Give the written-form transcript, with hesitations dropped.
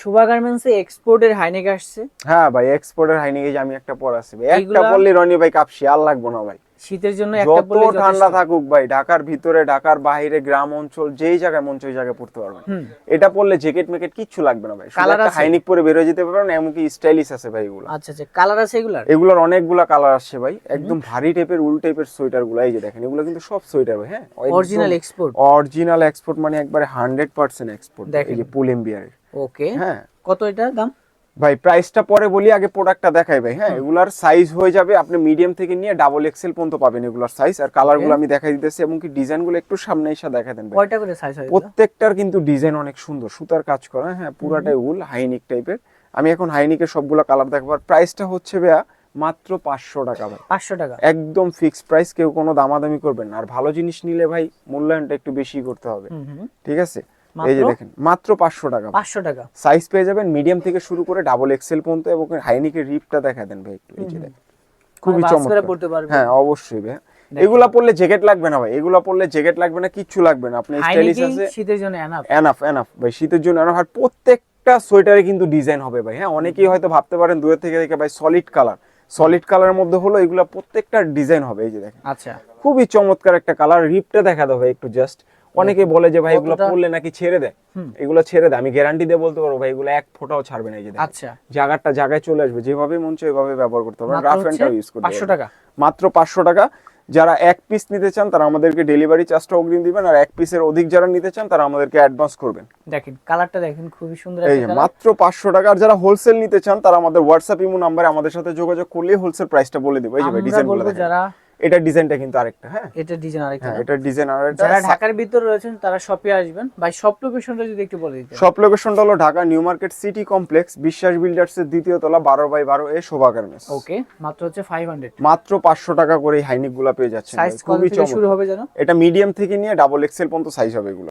শুভা গার্মেন্টসে এক্সপোর্টের হাইনেক আসছে। হ্যাঁ ভাই, এক্সপোর্টের হাইনেক এই যে আমি একটা পরে আছে ভাই, একটা পরলে রনি ভাই কাপশি আর লাগবো না ভাই। শীতের জন্য একটা যত পরলে ঠান্ডা থাকুক ভাই, ঢাকার ভিতরে ঢাকার বাইরে গ্রাম অঞ্চল যেই জায়গায় মন চাই জায়গায় পড়তে পারবেন। এটা পরলে জ্যাকেট মেকেট কিচ্ছু লাগবে না ভাই, শুধু একটা হাইনেক পরে বের হয়ে যেতে পারবেন। এমনকি স্টাইলিশ আছে ভাই এগুলো। আচ্ছা আচ্ছা, কালার আছে এগুলার? এগুলোর অনেকগুলা কালার আসছে ভাই, একদম ভারী টাইপের উল টাইপের সোয়েটার গুলো। এই যে দেখেন, এগুলো কিন্তু সব সোয়েটার ভাই। হ্যাঁ, অরিজিনাল এক্সপোর্ট। অরিজিনাল এক্সপোর্ট মানে একবারে 100% এক্সপোর্ট। এই যে পুল এমবিআর। ওকে, হ্যাঁ, কত এটা দাম ভাই? প্রাইসটা পরে বলি, আগে প্রোডাক্টটা দেখাই ভাই। হ্যাঁ, এগুলার সাইজ হয়ে যাবে আপনি মিডিয়াম থেকে নিয়ে ডাবল এক্সেল পর্যন্ত পাবেন এগুলার সাইজ। আর কালারগুলো আমি দেখাই দিতেছি, এবং কি ডিজাইনগুলো একটু সামনে এসে দেখাই দেন ভাই। কয়টা করে সাইজ হয়? প্রত্যেকটার কিন্তু ডিজাইন অনেক সুন্দর, সুতার কাজ করা। হ্যাঁ, পুরাটাই উল হাইনিক টাইপের। আমি এখন হাইনিকের সবগুলো কালার দেখাবো। আর প্রাইসটা হচ্ছে ভাইয়া মাত্র 500 টাকা ভাই। 500 টাকা একদম ফিক্সড প্রাইস, কেউ কোনো দামাদামি করবেন না। আর ভালো জিনিস নিলে ভাই মূল্যায়নটা একটু বেশি করতে হবে, ঠিক আছে? এই যে দেখেন, মাত্র 500 টাকা। 500 টাকা সাইজ পেয়ে যাবেন মিডিয়াম থেকে শুরু করে ডাবল এক্সেল পর্যন্ত। এবং হাইনিকের রিপটা দেখা দেন ভাই একটু, এই যে দেখেন, খুবই চমৎকার। হ্যাঁ অবশ্যই ভাই, এগুলা পরলে জ্যাকেট লাগবে না ভাই, এগুলা পরলে জ্যাকেট লাগবে না, কিচ্ছু লাগবে না। আপনি স্টাইলিশ আছে, শীতের জন্য এনাফ এনাফ ভাই, শীতের জন্য এনাফ। আর প্রত্যেকটা সোয়েটারে কিন্তু ডিজাইন হবে ভাই। হ্যাঁ, অনেকেই হয়তো ভাবতে পারেন দূরে থেকে দেখে ভাই সলিড কালারের মধ্যে হলো, এগুলা প্রত্যেকটা ডিজাইন হবে। এই যে দেখেন, আচ্ছা, খুবই চমৎকার একটা কালার। রিপটা দেখা দাও ভাই একটু জাস্ট। অনেকে বলে যে ভাই এগুলো পরলে নাকি ছেড়ে দেয়, এগুলো ছেড়ে দেয়। আমি গ্যারান্টি দিয়ে বলতে পারবো ভাই, এগুলো এক ফোঁটাও ছাড়বে না। এই যে দেখেন, আচ্ছা, জায়গাটা জায়গায় চলে আসবে, যেভাবে মন চায় ওইভাবে ব্যবহার করতে পারবেন। রাফ এন্ডটাও ইউজ করতে পারবেন। 500 টাকা, মাত্র 500 টাকা। যারা এক পিস নিতে চান তারা আমাদেরকে ডেলিভারি চার্জটা অগ্রিম দিবেন, আর এক পিসের অধিক যারা নিতে চান তারা আমাদেরকে অ্যাডভান্স করবেন। দেখেন কালারটা দেখেন, খুবই সুন্দর এই একটা কালার। মাত্র 500 টাকা। আর যারা হোলসেল নিতে চান তারা আমাদের হোয়াটসঅ্যাপ ইমো নম্বরে আমাদের সাথে যোগাযোগ করলে হোলসেল প্রাইসটা বলে দেব। এই যে ভাই ডিজাইনগুলো দেখেন, যারা এটা ডিজাইনটা কিন্তু আরেকটা। হ্যাঁ, এটা ডিজাইন আরেকটা। হ্যাঁ, এটা ডিজাইন আরেকটা। যারা ঢাকার ভিতরে রয়েছেন তারা শপে আসবেন ভাই। শপ লোকেশনটা যদি একটু বলে দিতেন। শপ লোকেশনটা হলো Dhaka new market city complex, বিশ্বাস বিল্ডার্স এর দ্বিতীয় তলা, 12/12 এ শোভা গার্মেন্টস। ওকে, মাত্র হচ্ছে 500, মাত্র 500 টাকা করে হাইনিক গুলা পেয়ে যাচ্ছেন। সাইজ কত থেকে শুরু হবে জানো? এটা মিডিয়াম থেকে নিয়ে ডাবল এক্সেল পর্যন্ত সাইজ হবে এগুলো।